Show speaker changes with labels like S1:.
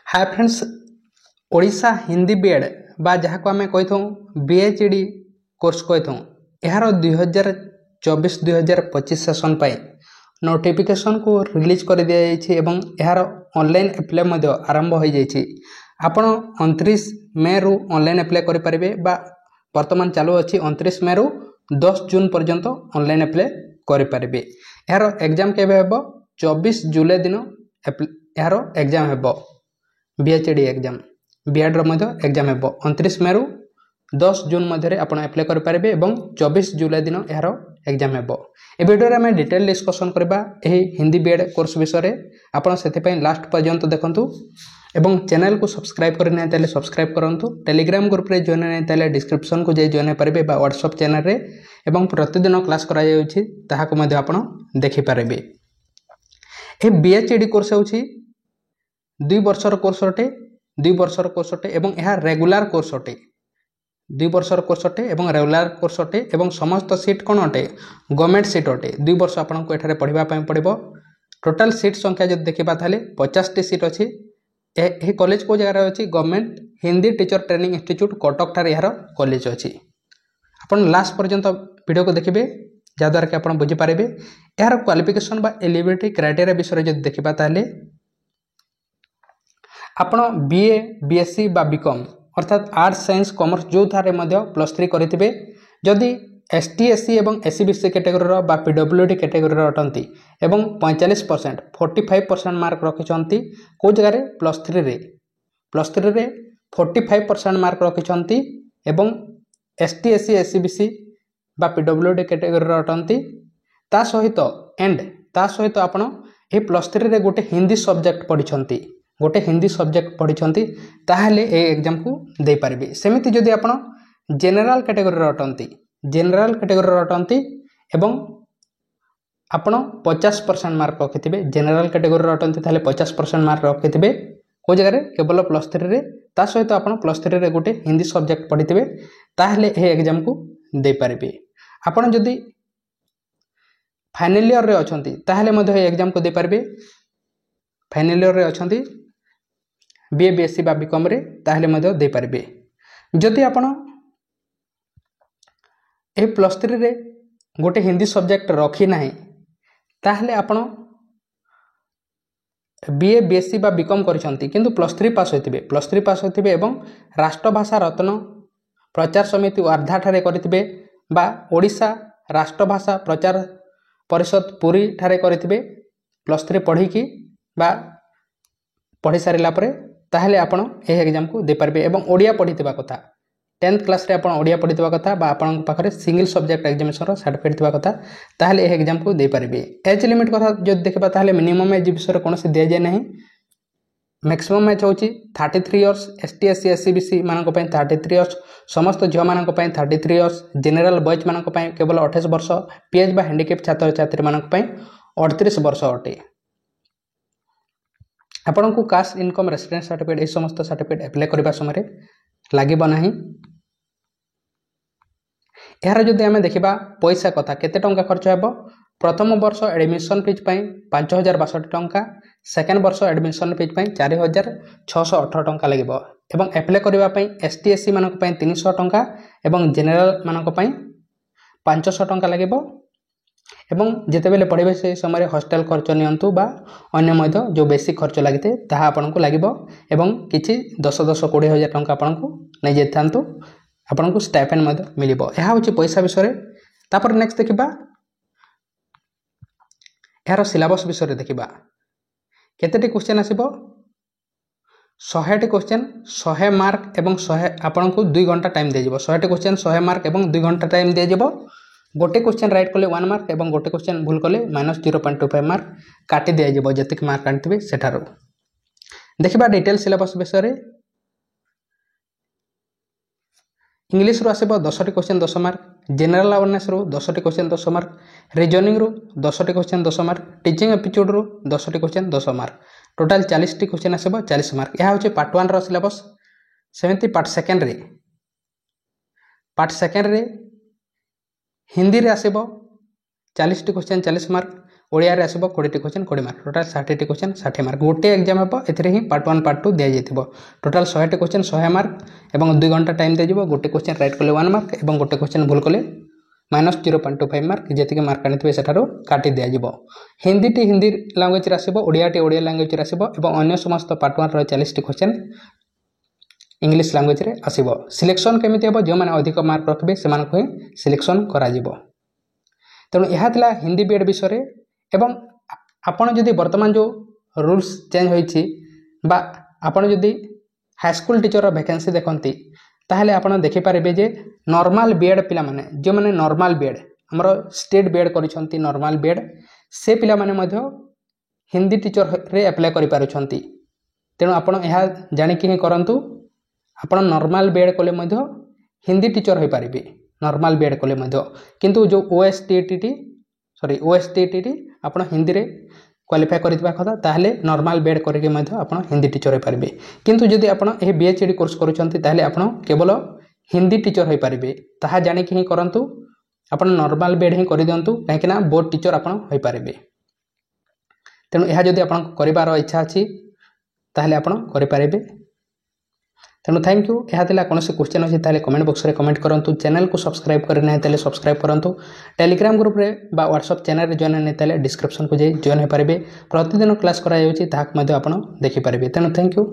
S1: हाय friends, Odisha Hindi B Ed बा जहाँ को आम कही बीएचडी कोर्स कही यार 2024-2025 सेसन नोटिफिकेशन को रिलीज कर दिया यार ऑनलाइन अप्लाई आरंभ हो जाइए। आपण 29 मे रु ऑनलाइन अप्लाई करेंगे वर्तमान चालू अच्छी 29 मे रु 10 जून पर्यंत ऑनलाइन अप्लाई करेंगे। यार एग्जाम केबे हेबो 24 जुलाई दिन यार एग्जाम हेबो। बीएचडी एग्जाम बीएड एग्जाम हेबो 29 मे रु 10 जून मध्य आप अप्लाई करेंगे और 24 जुलाई दिन यार एग्जाम हेबो। ए वीडियो रे हमें डिटेल डिस्कशन करबा एही हिंदी बीएड कोर्स विषय आपण सेति पई लास्ट पर्यंत देखंतु एवं चैनल को सब्सक्राइब करने ताले सब्सक्राइब करंतु। टेलीग्राम ग्रुप रे जॉइन नै ताले डिस्क्रिप्शन को जे जॉइन पारबे बा व्हाट्सएप चैनल रे एवं प्रतिदिन क्लास करा जाउछि ताहा को मध्ये आपण देखि पारबे। ए बीएचडी कोर्स होछि 2 वर्षर कोर्स अटे 2 वर्षर कोर्स अटे एवं यह रेगुलर कोर्स अटे 2 वर्षर कोर्स अटे एवं रेगुलर कोर्स अटे एवं समस्त सीट कोन अटे गवर्नमेंट सीट अटे। 2 वर्ष आपन को एठारे पढिबा पय पड़िबो। टोटल सीट संख्या जब देखिबा थाले 50 टी सीट अछि। ए कॉलेज को जगह अछि government Hindi teacher training institute Cuttack ठारे यार कॉलेज अछि। आपन लास्ट पर्यंत वीडियो को देखिबे जाद्वारा कि आपन बुझि पारिबे यार क्वालिफिकेशन बा एलिजिबिलिटी क्राइटेरिया विषय जब देखिबा ताले आपण बीए बीएससी बा बीकॉम अर्थात आर्ट्स साइंस कॉमर्स जो थारे मध्य +3 करिथिबे। जदि एसटी एससी एवं एससी बीसी कैटेगरी रो बा पीडब्ल्यूडी कैटेगरी रो अटंती एवं 45% 45% मार्क रखिछंती को जगह रे +3 रे 45% मार्क रखिछंती एवं एसटी एससी एससी बीसी बा पीडब्ल्यूडी कैटेगरी रो अटंती ता सहित आपण ए +3 रे गोटे हिंदी सब्जेक्ट पढ़िछंती ताहले ए एग्जाम को दे पारिबे। सेमिति जदि आपण जनरल कैटेगरी रो अटंती एवं आपण 50% मार्क रखिथिबे जनरल कैटेगरी रो अटंती ताहले 50% मार्क रखिथिबे को जगह रे केवल +3 रे ता सहित आपण +3 रे गोटे हिंदी सब्जेक्ट पढ़िथिबे ताहले ए एग्जाम को दे पारिबे। आपण जदि फाइनल ईयर रे अछंती ताहले मध्ये ए एग्जाम को दे पारिबे। फाइनल ईयर रे अछंती बीए बीएससी बा बीकॉम रे ताहले मध्ये दे पारिबे। जदि आपण ए +3 रे गोटे हिंदी सब्जेक्ट रखी नाही ताहले आपण बीए बीएससी बा बीकॉम करिसंती किंतु +3 पास होइथिबे एवं राष्ट्रभाषा रत्न प्रचार समिति वार्धा ठारे करिथिबे बा ओडिशा राष्ट्रभाषा प्रचार परिषद पुरी ठारे करिथिबे +3 पढ़ी की बा पढ़ी सारिला परे ताहले आपण ए एग्जाम को दे पारबे। एवं ओडिया पढ़ीथिबा कथा 10th क्लास रे आपण ओडिया पढ़ीथिबा कथा बा आपण पाखरे सिंगल सब्जेक्ट एग्जामिनेशन रो सर्टिफिकेट थिबा कथा ताहले ए एग्जाम को दे पारबे। एज लिमिट कथा जो देखबा ताहले मिनिमम एज विषय कोनसे दिया जाय नाही। मैक्सिमम एज होची 33 years ST SC SC BC मानक पय 33 इयर्स समस्त झियो मानक पय 33 इयर्स जनरल बॉयज मानक पय केवल 28 वर्ष पीएच बा हैंडिकैप छात्र छात्री मानक पय 38 वर्ष अटे। आपण को कास्ट इनकम रेसिडेंस सर्टिफिकेट ए समस्त सर्टिफिकेट अप्लाई करबा समय लागिबो नाही। यार जदि आमे देखिबा पैसा कथा केते टंका खर्च हेबो। प्रथम वर्ष एडमिशन फीस पय 5062 टंका, सेकंड वर्ष एडमिशन फीस पय 4618 टंका लागिबो एवं अप्लाई करबा पय एसटी एससी मानक पय 300 टंका एवं जनरल मानक पय 500 टंका लागिबो। एवं जेते बेले पढ़िबे से समय हॉस्टल खर्च नियंतु बा अन्य मध्य जो बेसिक खर्च लागिते ताहा आपन को लागिबो एवं किछि 10-20 हजार टंका आपन को नै जेथांतु आपन को स्टाइपेंड मध्य मिलिबो। एहा होछि पैसा विषय। तापर नेक्स्ट देखिबा यार सिलेबस विषय देखिबा केतेटी क्वेश्चन आसीबो 100 टी क्वेश्चन 100 मार्क एवं 100 आपन को 2 घंटा टाइम दे जिवो। 100 टी क्वेश्चन 100 मार्क एवं 2 घंटा टाइम दे जिवो। गोटे क्वेश्चन राइट कले 1 मार्क एवं गोटे क्वेश्चन भूल कले -0.25 मार्क काटी दिया जिवो जतिक मार्क आनथिबे सेठारो। देखिबा डिटेल सिलेबस विषय। इंग्लिश रो आसीबो 10 टी क्वेश्चन 10 मार्क, जनरल अवेयरनेस रो 10 टी क्वेश्चन 10 मार्क, रीजनिंग रो 10 टी क्वेश्चन 10 मार्क, टीचिंग एप्टीट्यूड रो 10 टी क्वेश्चन 10 मार्क, टोटल 40 टी क्वेश्चन आसीबो 40 मार्क। यह होछि पार्ट 1 रो सिलेबस। सेमिति पार्ट सेकंड रे हिंदी रे आसीबो 40 टी क्वेश्चन 40 मार्क, ଓଡ଼ିଆରେ ଆସିବ 20ଟି क्वेश्चन 20 मार्क टोटाल 60टी क्वेश्चन 60 मार्क गोटे एग्जाम हे एथिरे ही पार्ट 1 पार्ट 2 दिया जाइथिबो टोटाल 100टी क्वेश्चन 100 मार्क एवं 2 घंटा टाइम दे जिवो गोटे क्वेश्चन राइट कले 1 मार्क एवं गोटे क्वेश्चन भूल कले -0.25 मार्क जेतिके मार्क आनिथिबे सेठारो काटी दिया जिवो हिंदी टी हिंदी लैंग्वेज रे आसीबो ओडिया टी ओडिया लैंग्वेज रे आसीबो एवं अन्य समस्त पार्ट 1 रो 40टी क्वेश्चन इंग्लिश लैंग्वेज रे आसीबो सिलेक्शन केमिति हेबो जो माने अधिक मार्क रखबे से मानको सिलेक्शन करा जिवो तेणु यह थिला हिंदी बीएड विषय रे एवं आपण जदि वर्तमान जो रूल्स चेंज होईछि बा आपण जदि हाई स्कूल टीचर वैकेंसी देखंती ताहले आपण देखि पारिबे जे नॉर्मल बीएड पिला माने जो माने नॉर्मल बीएड हमरो स्टेट बीएड करिसंती नॉर्मल बीएड से पिला माने मध्य हिंदी टीचर रे अप्लाई करि पारुछंती तेणु आपण यह जानि कि करंतु आपण नॉर्मल बीएड कले मध्य हिंदी टीचर होई पारिबे नॉर्मल बीएड कले मध्य किंतु जो ओएसटीटी आपण हिंदी रे क्वालिफाई करितबा कथा ताहले नॉर्मल बीएड करके मध्य आपण हिंदी टीचर होई पारिबे किंतु जदि आपण ए बीएचडी कोर्स करूछंती ताहले आपण केवल हिंदी टीचर होई पारिबे ताहा जानि कि करंतु आपण नॉर्मल बीएड ही करि दंतु काहेकि बोर्ड टीचर आपण होई पारिबे तेणु यह जदि आपण करिवार इच्छा अछि ताहले आपण करि पारिबे तेणु थैंक यू यह कौन क्वेश्चन अच्छी ताले कमेंट बॉक्स में कमेंट करूँ चैनल को सब्सक्राइब करना है सब्सक्राइब करूँ टेलीग्राम ग्रुप रे बा व्हाट्सएप चैनल रे जॉइन नहीं डिस्क्रिप्शन को जाई जॉइन हो पारे प्रतिदिन क्लास कराई देखिपारे तेणु थैंक यू।